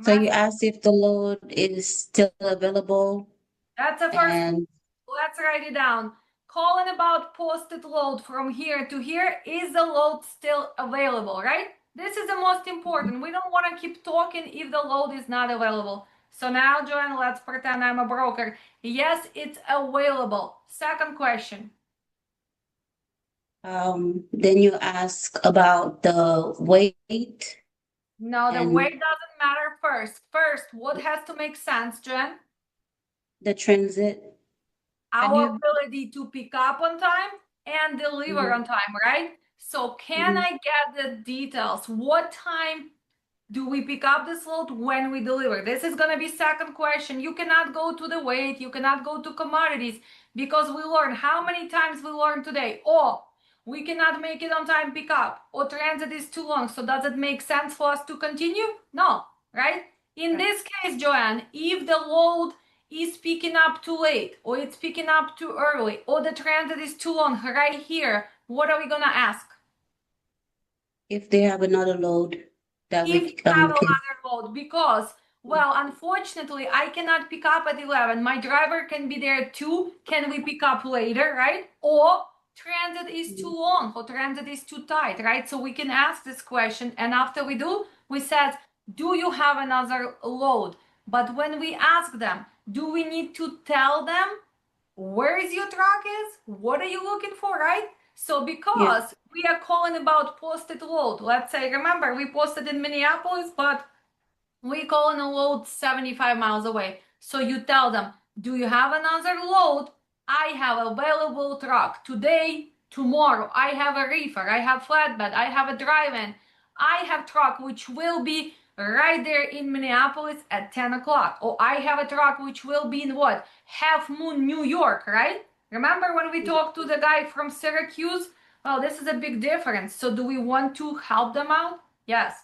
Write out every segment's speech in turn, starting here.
So you asked if the load is still available That's the first. and Let's write it down. Calling about posted load from here to here. Is the load still available, right? This is the most important. We don't want to keep talking if the load is not available. So now, Joanne, let's pretend I'm a broker. Yes, it's available. Second question. then you ask about the weight No, the weight and doesn't matter first. First, what has to make sense, Jen? the transit. Our Time. ability to pick up on time and deliver Mhm, on time, right? So can mhm. I get the details? What time do we pick up this load when we deliver? This is going to be second question. You cannot go to the weight, you cannot go to commodities, because we learned how many times we learned today. Oh, we cannot make it on time pick up, or transit is too long. So does it make sense for us to continue? No, right? In this case, Joanne, if the load is picking up too late, or it's picking up too early, or the transit is too long right here, what are we going to ask? If they have another load that If you we have can. another load, because, well, unfortunately, I cannot pick up at 11. My driver can be there too. Can we pick up later, right? Or transit is too long, or transit is too tight, right? So we can ask this question. And after we do, we said, do you have another load? But when we ask them, do we need to tell them where is your truck is? What are you looking for, right? So Yeah. because we are calling about posted load, let's say, remember, we posted in Minneapolis, but we calling a load 75 miles away. So you tell them, do you have another load? I have available truck today, tomorrow. I have a reefer, I have flatbed, I have a drive-in. I have truck which will be right there in Minneapolis at 10 o'clock. Or I have a truck which will be in what? Half Moon, New York, right? Remember when we talked to the guy from Syracuse? Well, this is a big difference. So do we want to help them out? Yes.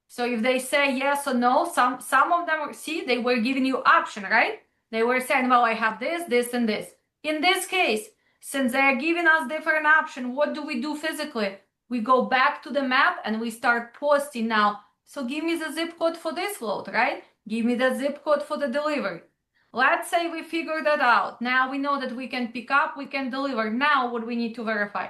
So if they say yes or no, some of them, see, they were giving you option, right? They were saying, well, I have this, this, and this. In this case, since they are giving us different option, what do we do physically? We go back to the map and we start posting now. So give me the zip code for this load, right? Give me the zip code for the delivery. Let's say we figure that out. Now we know that we can pick up, we can deliver. Now what we need to verify?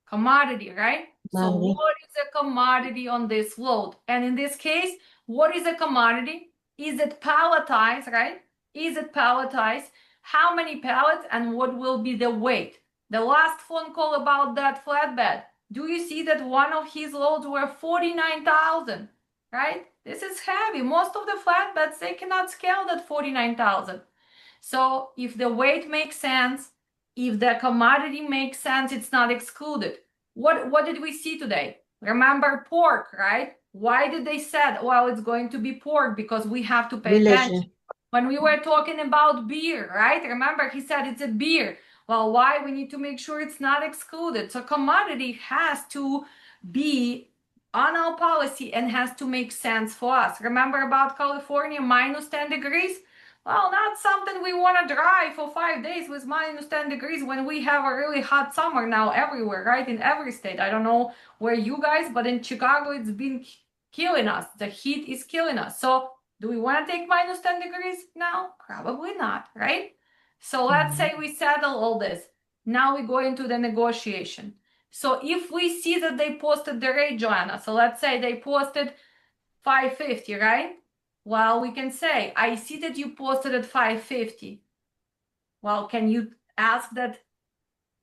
Commodity, right? So Commodity. what is a commodity on this load? And in this case, what is a commodity? Is it palletized, right? Is it palletized? How many pallets and what will be the weight? The last phone call about that flatbed. Do you see that one of his loads were 49,000, right? This is heavy. Most of the flatbeds, they cannot scale that 49,000. So if the weight makes sense, if the commodity makes sense, it's not excluded. What did we see today? Remember pork, right? Why did they said, well, it's going to be pork because we have to pay attention. Religion. When we were talking about beer, right? Remember he said it's a beer. Well, why? We need to make sure it's not excluded. So commodity has to be on our policy and has to make sense for us. Remember about California minus 10 degrees? Well, not something we want to drive for 5 days with minus 10 degrees when we have a really hot summer now everywhere, right? In every state. I don't know where you guys, but in Chicago, it's been killing us. The heat is killing us. So, do we want to take minus 10 degrees now? Probably not, right? So, let's say we settle all this. Now we go into the negotiation. So, if we see that they posted the rate, Joanna, so let's say they posted 550, right? Well, we can say, I see that you posted at 550. Well, can you ask that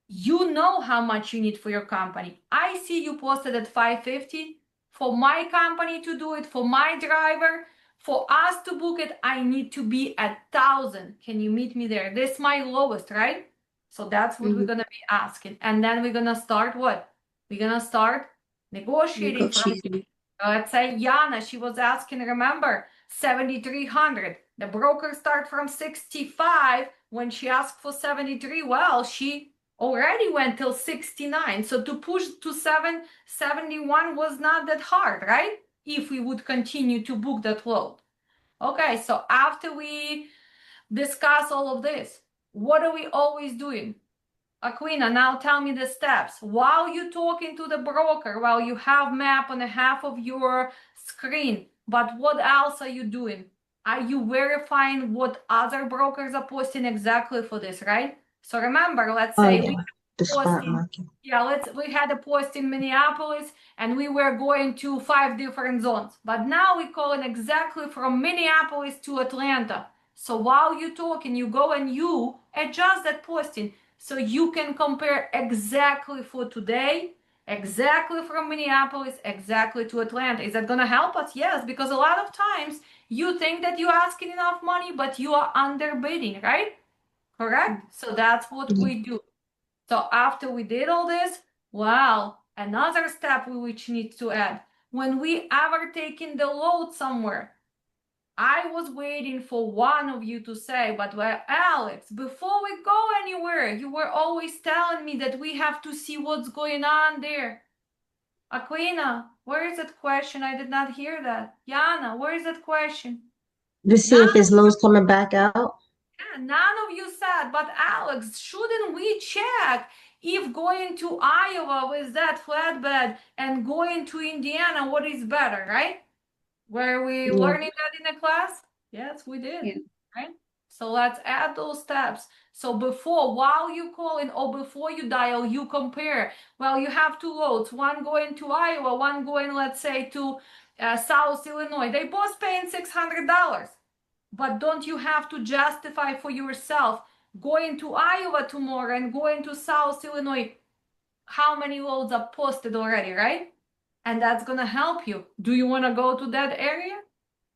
you know how much you need for your company? I see you posted at 550. For my company to do it, for my driver, for us to book it, I need to be at 1,000. Can you meet me there? This is my lowest, right? So that's what we're Mhm. going to be asking. And then we're going to start what? We're going to start negotiating from here. Negotiating. Let's say Yana, she was asking, remember, 7,300. The broker start from 65 when she asked for 73. Well, she already went till 69. So to push to 771 was not that hard, right? If we would continue to book that load. Okay, so after we discuss all of this, what are we always doing? Aquina, now tell me the steps. While you're talking to the broker, while you have map on the half of your screen, But what else are you doing? Are you verifying what other brokers are posting exactly for this, right? So remember, let's Oh say yeah, we the post spot in, market. yeah, we had a post in Minneapolis and we were going to 5 different zones. But now we call it exactly from Minneapolis to Atlanta. So while you're talking, you go and you adjust that posting so you can compare exactly for today, exactly from Minneapolis, exactly to Atlanta. Is that going to help us? Yes, because a lot of times you think that you're asking enough money, but you are underbidding, right? Correct? So that's what Yeah. we do. So after we did all this, wow, another step we which need to add. When we ever taking the load somewhere, I was waiting for one of you to say, but well, Alex, before we go anywhere, you were always telling me that we have to see what's going on there. Aquina, where is that question? I did not hear that. Yana, where is that question? To see None if his load's coming back out. None of you said, but Alex, shouldn't we check if going to Iowa with that flatbed and going to Indiana, what is better, right? Were we Yeah. learning that in a class? Yes, we did, Yeah. right? So let's add those steps. So before, while you call in or before you dial, you compare. Well, you have two loads, one going to Iowa, one going, let's say, to South Illinois. They both paying $600. But don't you have to justify for yourself going to Iowa tomorrow and going to South Illinois? How many loads are posted already, right? And that's going to help you. Do you want to go to that area?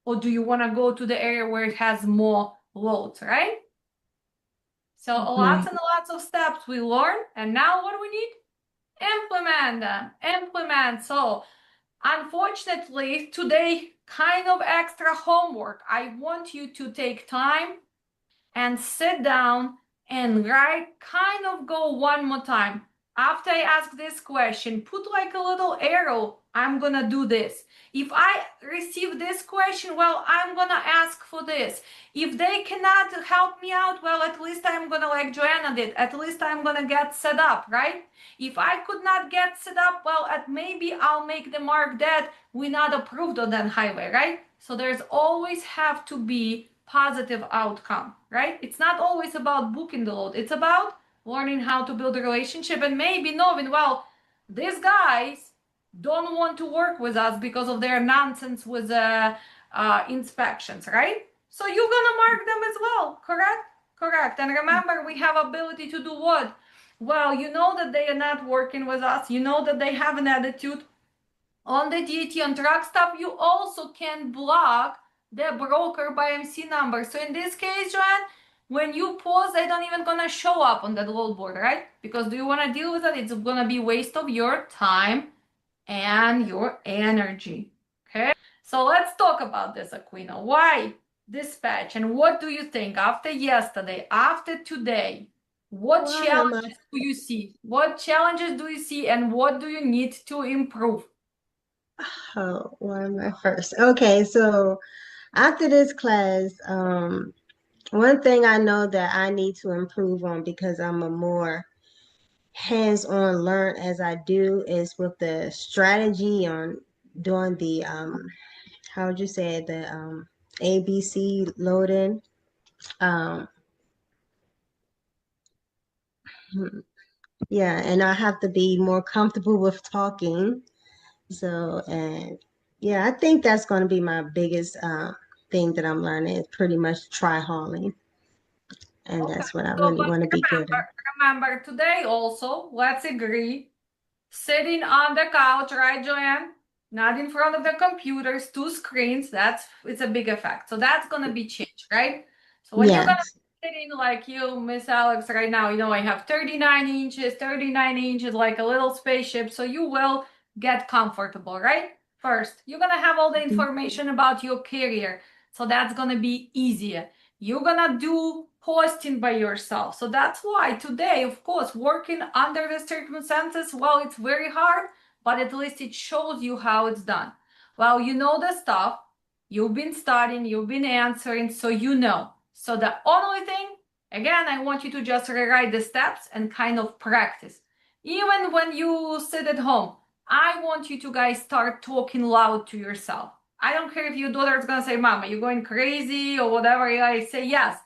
Or do you want to go to the area where it has more loads, right? So lots Right. and lots of steps we learn. And now what do we need? Implement them. Implement. So unfortunately, today, kind of extra homework. I want you to take time and sit down and write, kind of go one more time. After I ask this question, put like a little arrow. I'm gonna do this. If I receive this question, well, I'm gonna ask for this. If they cannot help me out, well, at least I'm gonna, like Joanna did, at least I'm gonna get set up, right? If I could not get set up, well, maybe I'll make the mark that we not approved on that highway, right? So there's always have to be positive outcome, right? It's not always about booking the load. It's about learning how to build a relationship and maybe knowing, well, these guys don't want to work with us because of their nonsense with inspections, right? So you're gonna mark them as well, correct? Correct. And remember, we have ability to do what? Well, you know that they are not working with us. You know that they have an attitude on the DT on truck stop. You also can block the broker by MC number. So in this case, Joanne, when you pause, they don't even gonna show up on that load board, right? Because do you want to deal with it? It's gonna be waste of your time and your energy. Okay. So let's talk about this, Aquino. Why dispatch? And what do you think after yesterday, after today? What Why am I? challenges do you see? What challenges do you see, and what do you need to improve? Oh, why am I first? Okay, so after this class, one thing I know that I need to improve on because I'm a more hands-on learn as I do is with the strategy on doing the how would you say it, the ABC loading. Um, hmm, yeah, and I have to be more comfortable with talking. So, and yeah, I think that's going to be my biggest thing that I'm learning is pretty much try hauling. And Okay, that's what I so really but want to be good at. remember today also, let's agree, sitting on the couch, right, Joanne? Not in front of the computers, two screens, that's it's a big effect. So that's gonna be changed, right? So when you're gonna Yes. be sitting like you, Miss Alex, right now, you know, I have 39 inches, like a little spaceship, so you will get comfortable, right? First, you're gonna have all the information about your career, so that's gonna be easier. You're gonna do posting by yourself. So that's why today, of course, working under the circumstances, well, it's very hard, but at least it shows you how it's done. Well, you know the stuff, you've been studying, you've been answering, so you know. So the only thing, again, I want you to just rewrite the steps and kind of practice. Even when you sit at home, I want you to guys start talking loud to yourself. I don't care if your daughter is gonna say, Mama, you're going crazy or whatever. I say yes.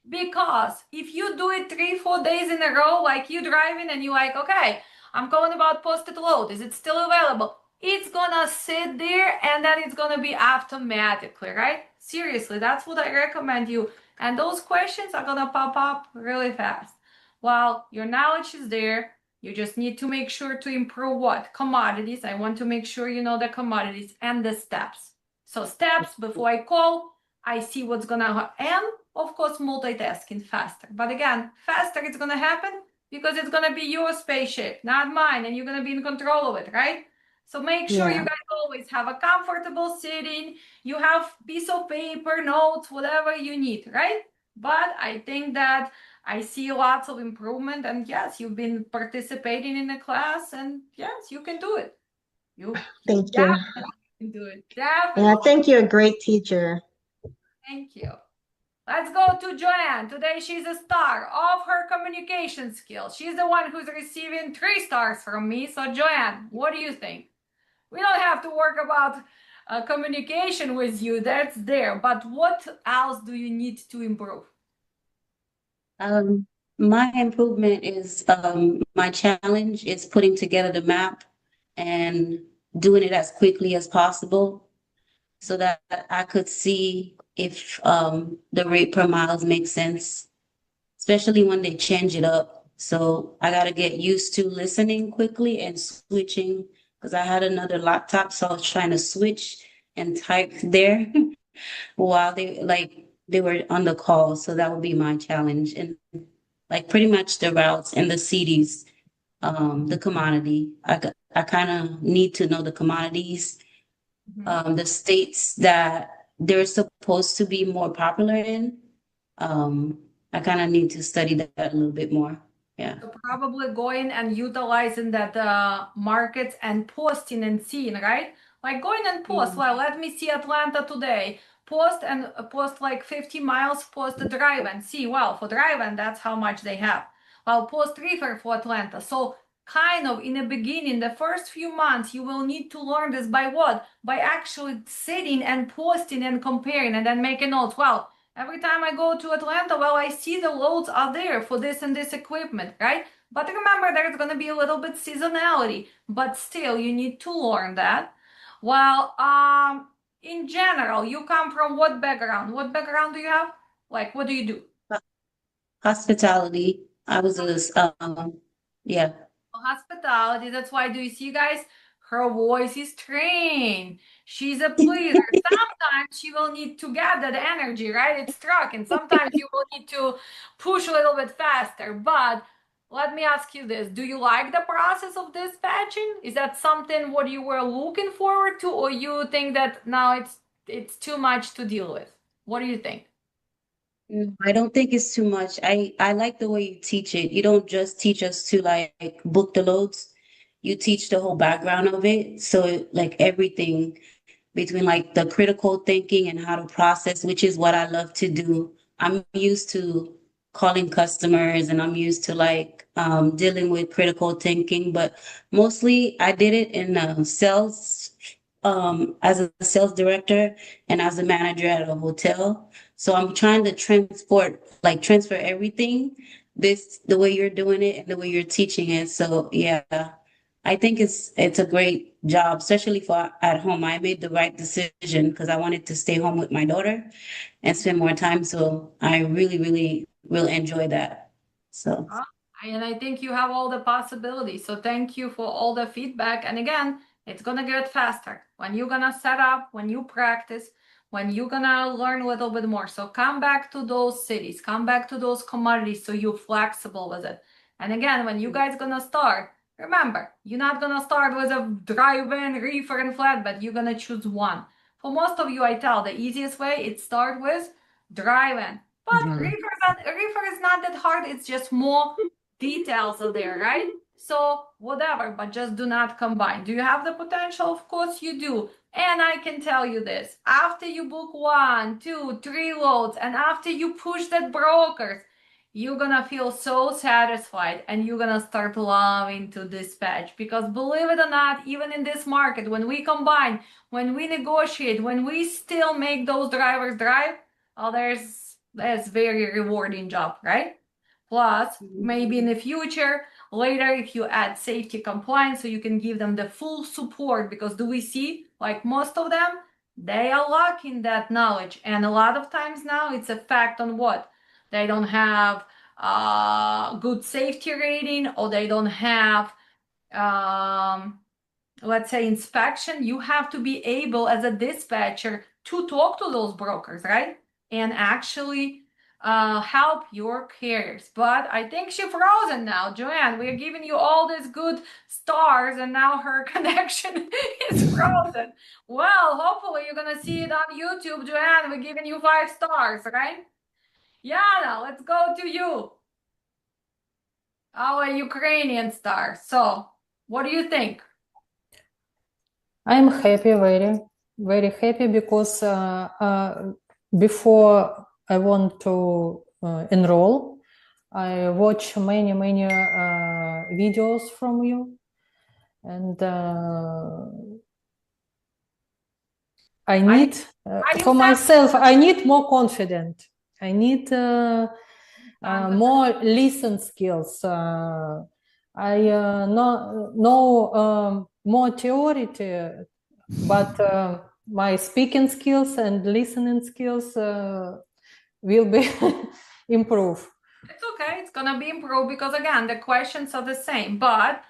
Because if you do it 3, 4 days in a row, like you driving and you like, okay, I'm calling about posted load. Is it still available? It's gonna sit there and then it's gonna be automatically, right? Seriously, that's what I recommend you. And those questions are gonna pop up really fast. Well, your knowledge is there. You just need to make sure to improve what? Commodities. I want to make sure you know the commodities and the steps. So steps before I call, I see what's gonna happen. And of course, multitasking faster. But again, faster it's gonna happen because it's gonna be your spaceship, not mine, and you're gonna be in control of it, right? So make sure you Yeah. guys always have a comfortable sitting. You have piece of paper, notes, whatever you need, right? But I think that I see lots of improvement, and yes, you've been participating in the class, and yes, you can do it. You Thank you. definitely can do it. And I Definitely. think you're a great teacher. Thank you. Let's go to Joanne. Today she's a star of her communication skills. She's the one who's receiving 3 stars from me. So Joanne, what do you think? We don't have to work about communication with you. That's there. But what else do you need to improve? Um, my improvement is my challenge is putting together the map and doing it as quickly as possible so that I could see if the rate per miles makes sense, especially when they change it up. So I got to get used to listening quickly and switching because I had another laptop, so I was trying to switch and type there while they were on the call. So that would be my challenge. And like pretty much the routes and the cities, the commodity. I kind of need to know the commodities, Mhm. the states that they're supposed to be more popular in. Um, I kind of need to study that a little bit more. Yeah. So probably going and utilizing that markets and posting and seeing, right? Like going and post. Mm. Well, let me see Atlanta today. Post and post like 50 miles, post the drive and see. Well, for drive and that's how much they have. Well, post reefer for Atlanta. So kind of in the beginning, the first few months, you will need to learn this by what? By actually sitting and posting and comparing and then making notes. Well, every time I go to Atlanta, well, I see the loads are there for this and this equipment, right? But remember, there's going to be a little bit seasonality, but still, you need to learn that. Well, in general, you come from what background? What background do you have? Like, what do you do? Hospitality. I was yeah. Hospitality. That's why do you see, guys? Her voice is trained. She's a pleaser. Sometimes she will need to get that energy, right? It's struck, and sometimes you will need to push a little bit faster. But let me ask you this: do you like the process of dispatching? Is that something what you were looking forward to, or you think that now it's too much to deal with? What do you think? I don't think it's too much. I like the way you teach it. You don't just teach us to like book the loads. You teach the whole background of it. So like everything between like the critical thinking and how to process, which is what I love to do. I'm used to calling customers and I'm used to like dealing with critical thinking, but mostly I did it in sales as a sales director and as a manager at a hotel. So I'm trying to transfer everything this the way you're doing it and the way you're teaching it. So yeah, I think it's a great job, especially for at home. I made the right decision because I wanted to stay home with my daughter and spend more time. So I really, really will enjoy that. So Ah, and I think you have all the possibilities. So thank you for all the feedback. And again, it's gonna get faster when you're gonna set up, when you practice, when you're gonna learn a little bit more. So come back to those cities, come back to those commodities so you're flexible with it. And again, when you guys gonna start, remember, you're not gonna start with a drive-in, reefer, and flatbed. You're gonna choose one. For most of you, I tell the easiest way is start with drive-in. But Mhm. reefer is not that hard. It's just more details are there, right? So whatever, but just do not combine. Do you have the potential? Of course you do. And I can tell you this, after you book 1, 2, 3 loads, and after you push that brokers, you're gonna feel so satisfied and you're gonna start loving to dispatch. Because believe it or not, even in this market, when we combine, when we negotiate, when we still make those drivers drive, oh, that's very rewarding job, right? Plus, maybe in the future, later, if you add safety compliance, so you can give them the full support, because do we see, like most of them, they are lacking that knowledge. And a lot of times now it's a fact on what? They don't have good safety rating, or they don't have let's say inspection. You have to be able as a dispatcher to talk to those brokers, right? And actually help your carriers. But I think she's frozen now. Joanne, we're giving you all these good stars and now her connection is frozen. Well, hopefully you're gonna see it on YouTube. Joanne, we're giving you 5 stars, right? Yana, let's go to you. Our Ukrainian star. So what do you think? I'm happy, very, very happy, because before I want to enroll, I watch many videos from you, and I need for myself. I need more confident. I need more listen skills. I know more theory, but my speaking skills and listening skills will be improve. It's okay. It's gonna be improved because again, the questions are the same. But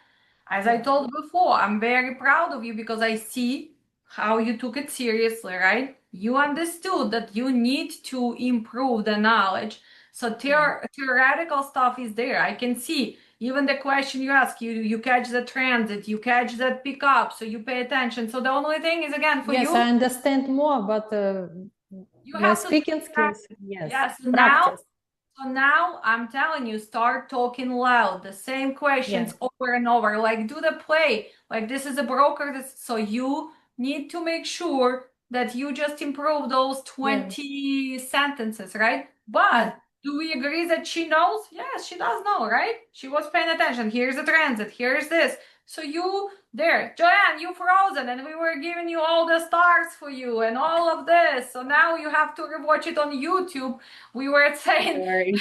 as I told before, I'm very proud of you because I see how you took it seriously, right? You understood that you need to improve the knowledge. So theoretical stuff is there. I can see even the question you ask, you catch the transit, you catch that pickup, so you pay attention. So the only thing is again for yes, you. I understand more, but you my have to speaking skills, yes, yes, practice. So now I'm telling you, start talking loud, the same questions over and over. Like do the play. Like this is a broker. So you need to make sure that you just improve those 20 sentences, right? But do we agree that she knows? Yes, she does know, right? She was paying attention. Here's the transit. Here's this. So you there, Joanne, you frozen, and we were giving you all the stars for you and all of this. So now you have to rewatch it on YouTube. We were saying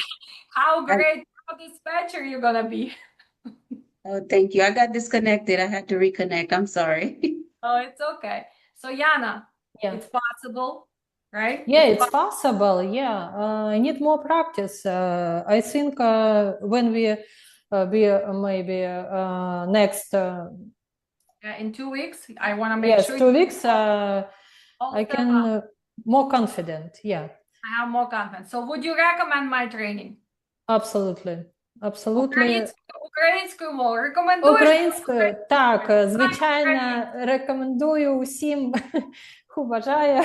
how great how dispatcher you're gonna be. Oh, thank you. I got disconnected. I had to reconnect. I'm sorry. Oh, it's okay. So Yana, it's possible, right? Yeah, it's possible. Yeah, I need more practice. I think when we maybe next in 2 weeks, I want to make sure 2 weeks I can more confident. Yeah, I have more confidence. So would you recommend my training? Absolutely. Absolutely. Українською мовою. Рекомендуєш? Українською, так, звичайно, рекомендую усім, хто бажає,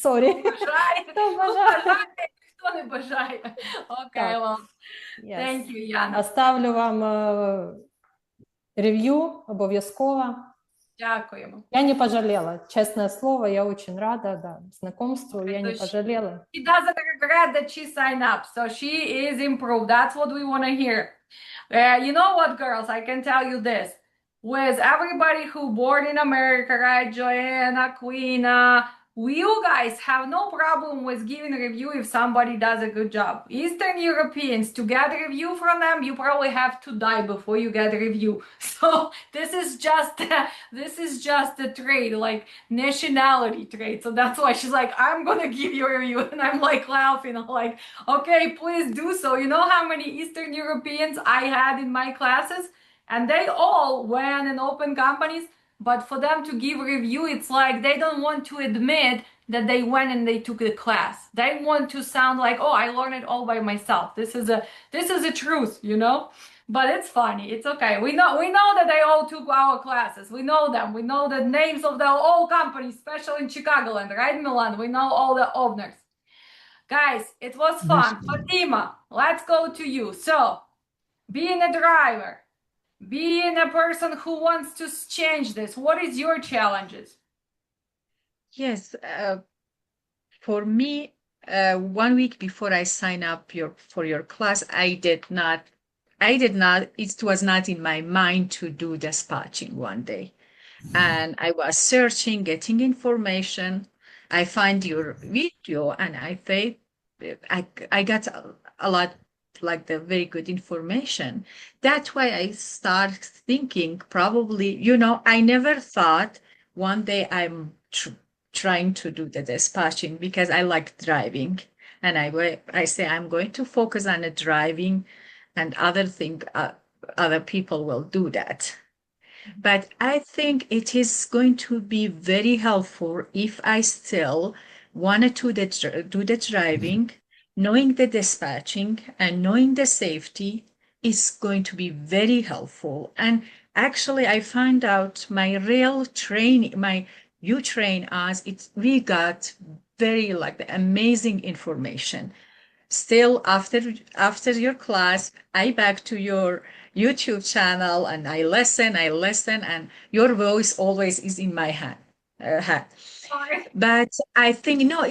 sorry. Хто бажає, хто не бажає. Окей, well, thank you, Яна. Оставлю вам ревью обов'язково. Дякуємо. Я не пожалела, честное слово, я очень рада, да, знакомству, я не пожалела. She doesn't regret that she signed up, so she is improved. That's what we want to hear. You know what, girls, I can tell you this. With everybody who born in America, right, Joanna, Queena, you guys have no problem with giving a review if somebody does a good job. Eastern Europeans, to get a review from them, you probably have to die before you get a review. So this is just a trait, like nationality trait. So that's why she's like, I'm gonna give you a review, and I'm like laughing. I'm like, okay, please do so. You know how many Eastern Europeans I had in my classes, and they all went and opened companies. But for them to give a review, it's like they don't want to admit that they went and they took the class. They want to sound like, oh, I learned it all by myself. This is a truth, you know? But it's funny. It's okay. We know that they all took our classes. We know them. We know the names of the all companies, especially in Chicagoland, right, Milan? We know all the owners. Guys, it was fun. Fatima, let's go to you. So, being a driver, being a person who wants to change this, what is your challenges? Yes, for me, 1 week before I sign up for your class, it was not in my mind to do dispatching one day. And I was searching, getting information. I find your video and I got a lot like the very good information. That's why I start thinking probably, I never thought one day I'm trying to do the dispatching because I like driving. And I say I'm going to focus on the driving and other people will do that. But I think it is going to be very helpful if I still wanted to do the driving, knowing the dispatching and knowing the safety is going to be very helpful. And actually, I found out my real training, you train us, we got very like the amazing information. Still, after your class, I back to your YouTube channel and I listen, and your voice always is in my head. Sorry. But I think no,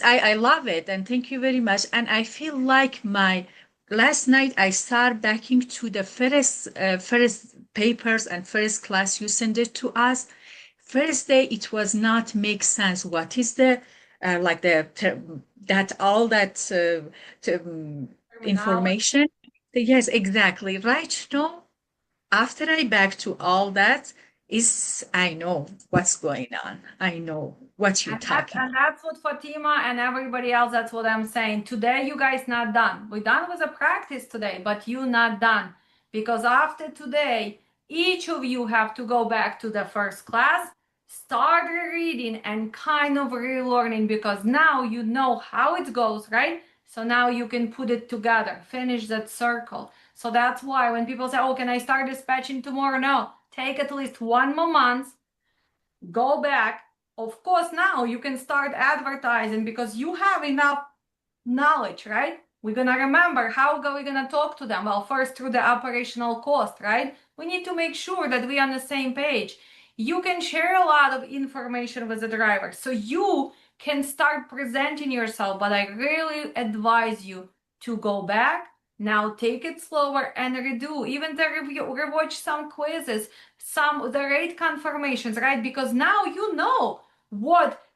I love it and thank you very much. And I feel like last night I started backing to the first papers and first class you sent it to us. First day it was not make sense. What is the like the that all that Terminology. information? Yes, exactly. Right. No, after I back to all that I know what's going on. I know what you're talking. And that's what Fatima and everybody else, that's what I'm saying. Today, you guys not done. We're done with the practice today, but you not done. Because after today, each of you have to go back to the first class, start reading and kind of relearning because now you know how it goes, right? So now you can put it together, finish that circle. So that's why when people say, oh, can I start dispatching tomorrow? No, take at least 1 more month, go back. Of course, now you can start advertising because you have enough knowledge, right? We're gonna remember how are we gonna talk to them? Well, first through the operational cost, right? We need to make sure that we're on the same page. You can share a lot of information with the driver, so you can start presenting yourself. But I really advise you to go back now, take it slower and redo, even the rewatch some quizzes, the rate confirmations, right? Because now you know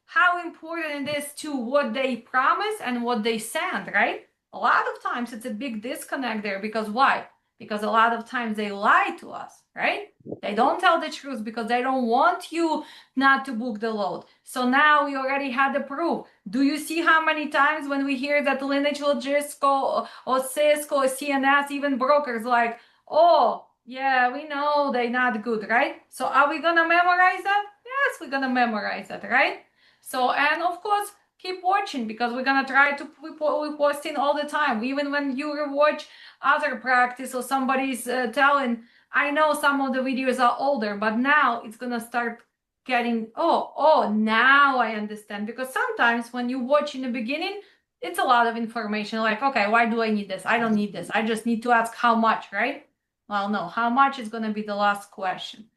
how important it is to what they promise and what they send, right? A lot of times it's a big disconnect there because why? Because a lot of times they lie to us, right? They don't tell the truth because they don't want you not to book the load. So now we already had the proof. Do you see how many times when we hear that Lineage Logistical or Cisco or CNS, even brokers like, oh, yeah, we know they're not good, right? So are we gonna memorize that? Yes, we're gonna memorize that, right? So, and of course, keep watching because we're gonna try to we posting all the time. Even when you watch other practice or somebody's telling, I know some of the videos are older, but now it's gonna start getting, oh, now I understand. Because sometimes when you watch in the beginning, it's a lot of information like, okay, why do I need this? I don't need this. I just need to ask how much, right? Well, no, how much is gonna be the last question.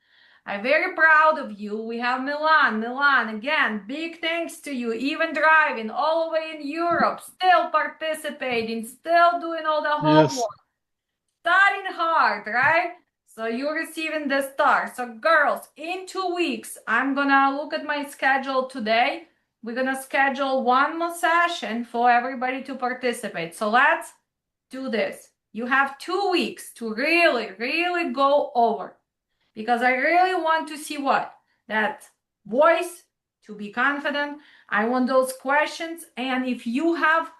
I'm very proud of you. We have Milan. Milan, again, big thanks to you. Even driving all the way in Europe, still participating, still doing all the homework, Yes. studying hard, right? So you're receiving the star. So girls, in 2 weeks, I'm gonna look at my schedule today. We're gonna schedule one more session for everybody to participate. So let's do this. You have 2 weeks to really, really go over because I really want to see that voice, to be confident. I want those questions. And if you have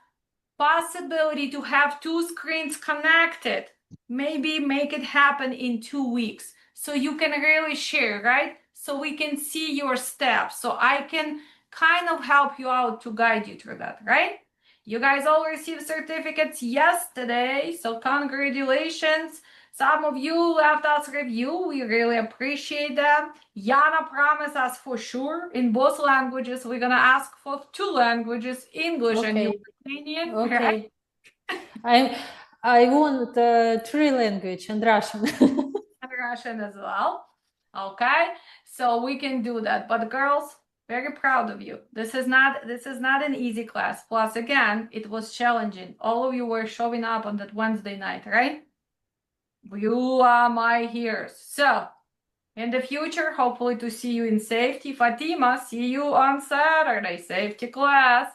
possibility to have 2 screens connected, maybe make it happen in 2 weeks so you can really share, right? So we can see your steps. So I can kind of help you out to guide you through that, right? You guys all received certificates yesterday, so congratulations. Some of you left us review. We really appreciate them. Yana promised us for sure in both languages. We're gonna ask for 2 languages, English and Okay. Ukrainian. Okay. I want 3 language and Russian. And Russian as well. Okay, so we can do that. But girls, Very proud of you. This is not an easy class. Plus, again, it was challenging. All of you were showing up on that Wednesday night, right? You are my heroes. So, in the future, hopefully to see you in safety. Fatima, see you on Saturday, safety class.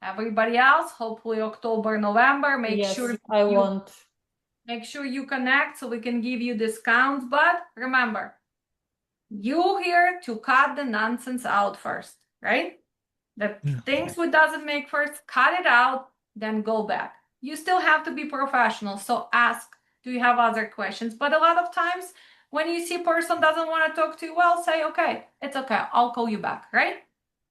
Everybody else, hopefully October, November. Yes, I want. Make sure you connect so we can give you discounts. But remember, you here to cut the nonsense out first, right? The things which doesn't make first, cut it out, then go back. You still have to be professional. So ask, do you have other questions? But a lot of times when you see person doesn't want to talk to you, well, say, okay, it's okay. I'll call you back, right?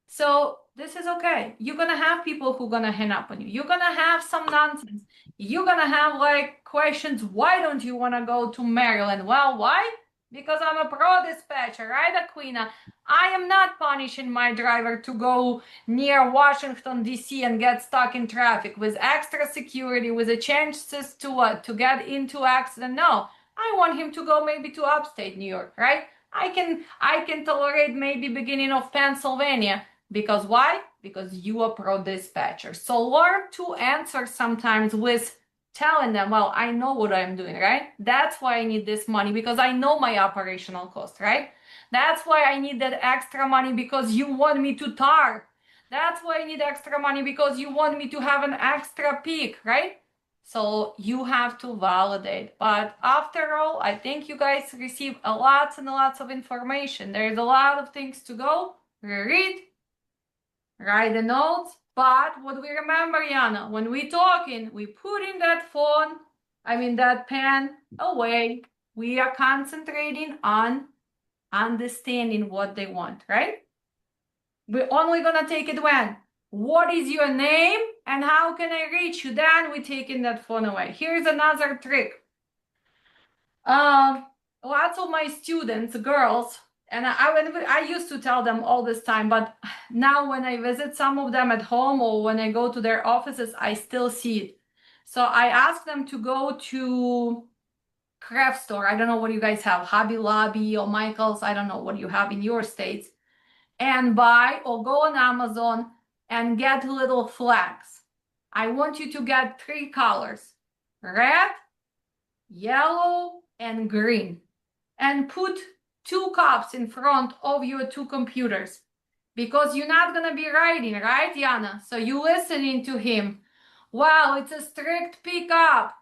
So this is okay. You're gonna have people who gonna hang up on you. You're gonna have some nonsense. You're gonna have like questions. Why don't you want to go to Maryland? Well, why? Because I'm a pro dispatcher, right, Aquina? I am not punishing my driver to go near Washington, D.C. and get stuck in traffic with extra security, with the chances to what? To get into accident. No, I want him to go maybe to upstate New York, right? I can tolerate maybe beginning of Pennsylvania. Because why? Because you are pro dispatcher. So learn to answer sometimes with telling them, well, I know what I'm doing, right? That's why I need this money because I know my operational cost, right? That's why I need that extra money because you want me to tar. That's why I need extra money because you want me to have an extra peak, right? So you have to validate. But after all, I think you guys receive a lots and lots of information. There's a lot of things to go read, write the notes. But what we remember, Yana, when we talking, we put in that that pen away. We are concentrating on understanding what they want, right? We're only gonna take it when? What is your name and how can I reach you? Then we taking that phone away. Here's another trick. Lots of my students, girls, and I used to tell them all this time, but now when I visit some of them at home or when I go to their offices, I still see it. So I ask them to go to craft store. I don't know what you guys have, Hobby Lobby or Michael's. I don't know what you have in your states. And buy or go on Amazon and get little flags. I want you to get 3 colors, red, yellow, and green. And put 2 cups in front of your 2 computers. Because you're not going to be writing, right, Yana? So you're listening to him. Well, it's a strict pickup.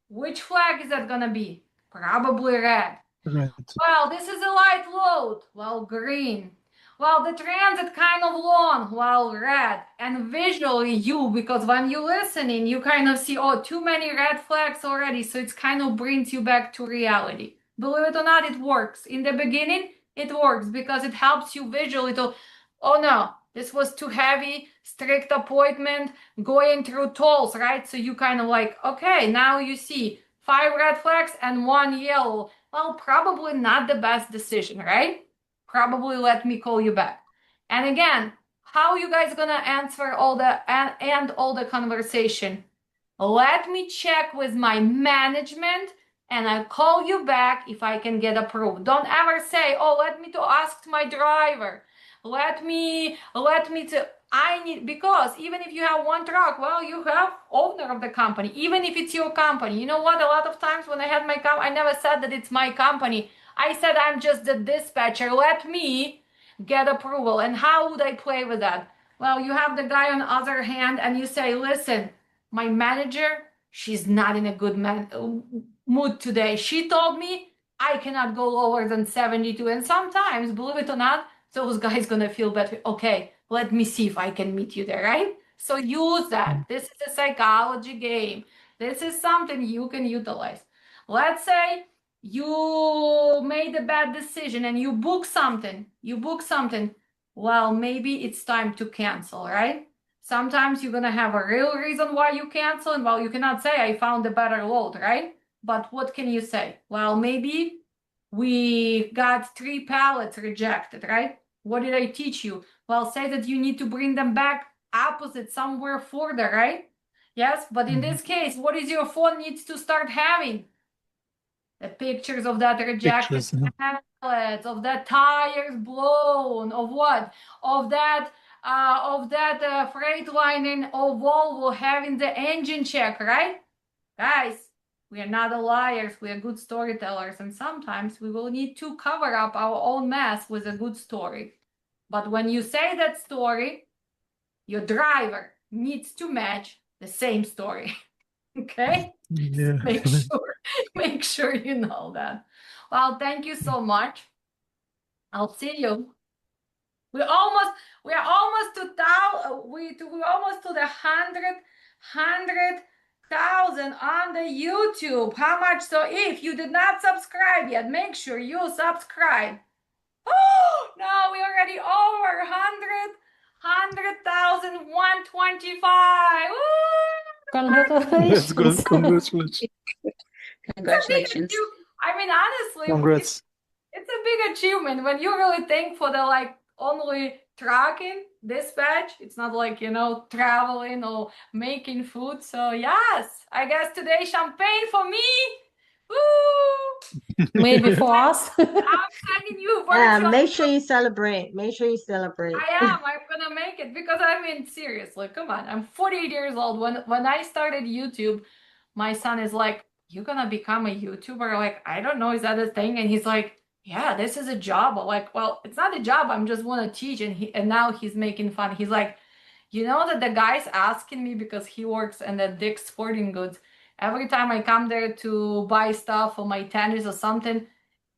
Which flag is that going to be? Probably red. Right. Well, this is a light load. Well, green. Well, the transit kind of long. Well, red. And visually, because when you're listening, you kind of see, oh, too many red flags already. So it kind of brings you back to reality. Believe it or not, it works. In the beginning, it works because it helps you visually to, oh no, this was too heavy, strict appointment, going through tolls, right? So you kind of like, okay, now you see 5 red flags and 1 yellow. Well, probably not the best decision, right? Probably let me call you back. And again, how you guys gonna answer all the conversation? Let me check with my management and I'll call you back if I can get approved. Don't ever say, oh, let me to ask my driver. Because even if you have 1 truck, well, you have owner of the company, even if it's your company. You know what? A lot of times when I had my company, I never said that it's my company. I said, I'm just the dispatcher. Let me get approval. And how would I play with that? Well, you have the guy on the other hand and you say, listen, my manager, she's not in a good mood today. She told me I cannot go lower than 72. And sometimes, believe it or not, those guys gonna feel better. Okay, let me see if I can meet you there, right? So use that. This is a psychology game. This is something you can utilize. Let's say you made a bad decision and you book something. Well, maybe it's time to cancel, right? Sometimes you're gonna have a real reason why you cancel, and well, you cannot say I found a better load, right? But what can you say? Well, maybe we got 3 pallets rejected, right? What did I teach you? Well, say that you need to bring them back opposite somewhere further, right? Yes, but in this case, what is your phone needs to start having? The pictures of that rejected Pictures. Yeah. pallets, of that tires blown, of what? Of that freight line of Volvo having the engine check, right? Guys, we are not liars, we are good storytellers, and sometimes we will need to cover up our own mess with a good story. But when you say that story, your driver needs to match the same story. Okay? Yeah. Make sure you know that. Well, thank you so much. I'll see you. We are almost to we almost to the 100,000 on the YouTube. How much? So if you did not subscribe yet, make sure you subscribe. Oh, no, we already over 100,125. That's good. Congratulations. Congratulations. Congratulations. I mean, honestly, Congrats. it's a big achievement when you really think for the like only trucking dispatch. It's not like, you know, traveling or making food. So yes, I guess today champagne for me. Woo! Maybe for us. I'm sending you Yeah, virtual. make sure you celebrate. Make sure you celebrate. I'm gonna make it because I mean seriously, come on. I'm 48 years old. When I started YouTube, my son is like, "You're gonna become a YouTuber?" Like, I don't know, is that a thing? And he's like, "Yeah, this is a job." I'm like, well, it's not a job. I'm just wanna teach. And now he's making fun. He's like, you know that the guy's asking me because he works in the Dick's Sporting Goods. Every time I come there to buy stuff for my tennis or something,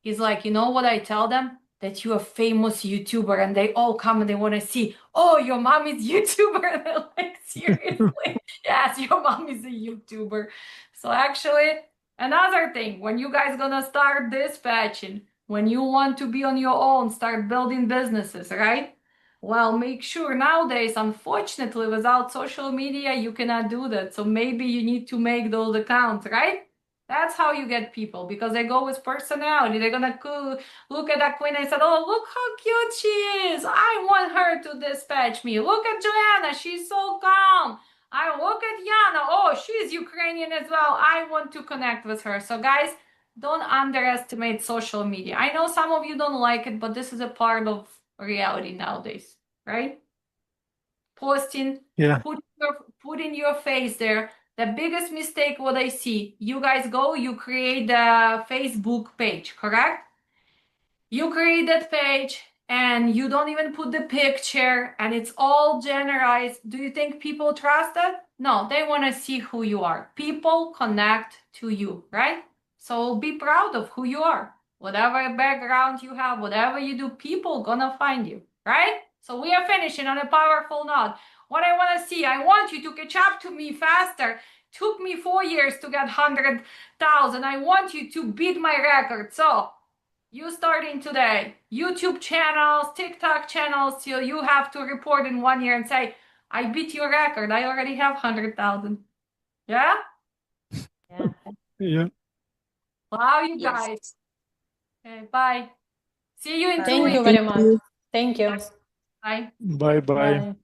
he's like, you know what I tell them? That you're a famous YouTuber, and they all come and they want to see, oh, your mom is YouTuber. And they're like, seriously? Yes, your mom is a YouTuber. So actually, another thing, when you guys gonna start dispatching, when you want to be on your own, start building businesses, right? Well, make sure nowadays, unfortunately, without social media, you cannot do that. So maybe you need to make those accounts, right? That's how you get people because they go with personality. They're gonna look at that queen and said, "Oh, look how cute she is! I want her to dispatch me. Look at Joanna, she's so calm. I look at Yana. Oh, she's Ukrainian as well. I want to connect with her." So, guys, don't underestimate social media. I know some of you don't like it, but this is a part of reality nowadays, right? Posting, Yeah. putting your face there. The biggest mistake what I see, you guys go, you create a Facebook page, correct? You create that page and you don't even put the picture and it's all generalized. Do you think people trust it? No, they want to see who you are. People connect to you, right? So be proud of who you are. Whatever background you have, whatever you do, people gonna find you, right? So we are finishing on a powerful note. What I want to see, I want you to catch up to me faster. Took me 4 years to get 100,000. I want you to beat my record. So you starting today, YouTube channels, TikTok channels, so you have to report in 1 year and say, I beat your record. I already have 100,000. Yeah? Yeah. Yeah. Wow, you Yes. guys. Okay, bye. See you in 2 Thank weeks. you very much. Thank you. Bye. Bye bye. Bye.